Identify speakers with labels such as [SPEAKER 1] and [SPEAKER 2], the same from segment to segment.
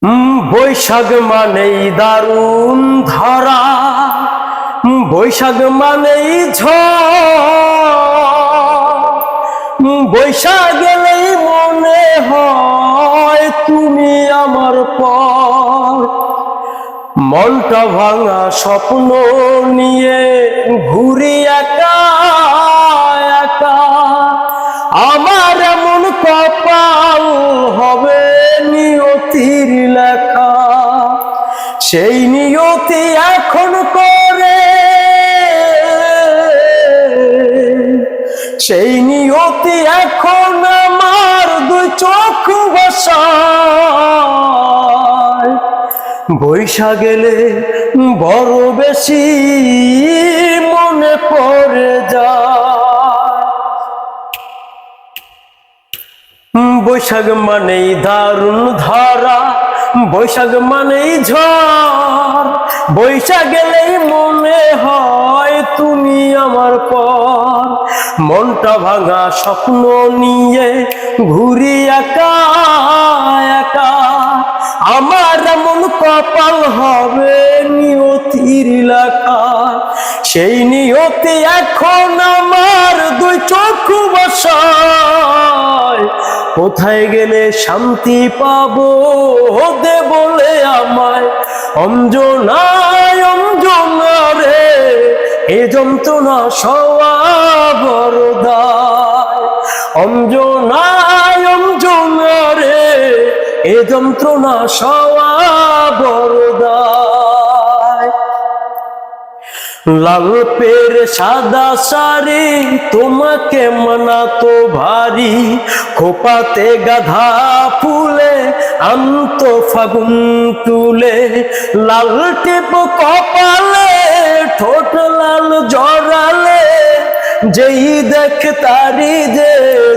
[SPEAKER 1] বৈশাখ মানেই দারুণ ধরা, বৈশাখ মানেই ঝড়, বৈশাখ গেলেই মনে হয় তুমি আমার পর। মনটা ভাঙা স্বপ্ন নিয়ে ঘুরি একা একা, আমার এমন কপাল হবে নিয়তির লেখা। সেই নিয়তি এখন করে, সেই নিয়তি এখন আমার দুই চোখ ভাসায়। বৈশাখ গেলে বড় বেশি মনে পড়ে যায়। বৈশাখ মানেই দারুণ ধরা, বৈশাখ মানেই ঝড়, বৈশাখ গেলেই মনে হয় তুমি আমার পর। মনটা ভাঙা স্বপ্ন নিয়ে ঘুরি একা একা, আমার এমন কপাল হবে নিয়তির লেখা। সেই নিয়তি এখন আমার দুই চোখ ভাসায়। কোথায় গেলে শান্তি পাবো দে বলে আমায়। অঞ্জনায় অঞ্জনা রে, এ যন্ত্রণা সওয়া বড় দায়। অঞ্জনায় অঞ্জনা রে, এ যন্ত্রণা সওয়া বড় দায়। লাল পের সাদা শাড়ি তোমাকে মানাতো ভারী, খোপাতে গাধা ফুলে আনতো ফাগুন তুলে। লাল টিপ কপালে ঠোঁট লাল জড়ালে, যেই দেখ তারি যে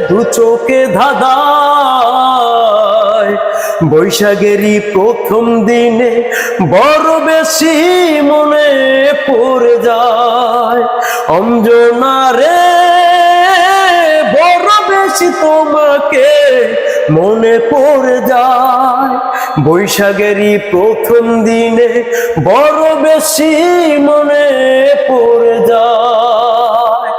[SPEAKER 1] দু চোখে ধাঁধায়। বৈশাখেরই প্রথম দিনে বড় বেশি মনে পড়ে যায়। অঞ্জনা রে, বড় বেশি তোমাকে মনে পড়ে যায়। বৈশাখেরই প্রথম দিনে বড় বেশি মনে পড়ে যায়।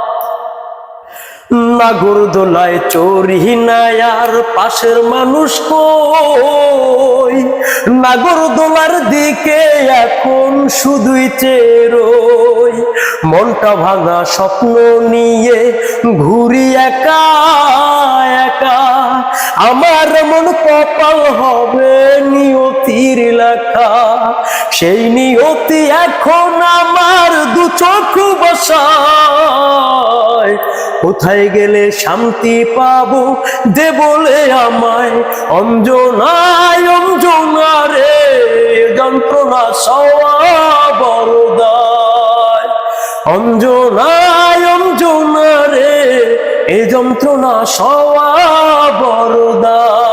[SPEAKER 1] নাগরদোলায় চড়ি না আর পাশের মানুষ কই, নাগরদোলার দিকে এখন শুধুই চেয়ে রই। মনটা ভাঙা স্বপ্ন নিয়ে ঘুরি একা একা, আমার মন কপাল হবে নিয়তির লেখা। সেই নিয়তি এখন আমার দু চোখ ভাসায়। কোথায় গেলে শান্তি পাবো দে বলে আমায়। অঞ্জনায় অঞ্জনা রে, যন্ত্রণা সওয়া বড় দায়। অঞ্জনায় অঞ্জনা রে, এ যন্ত্রণা সওয়া বড় দায়।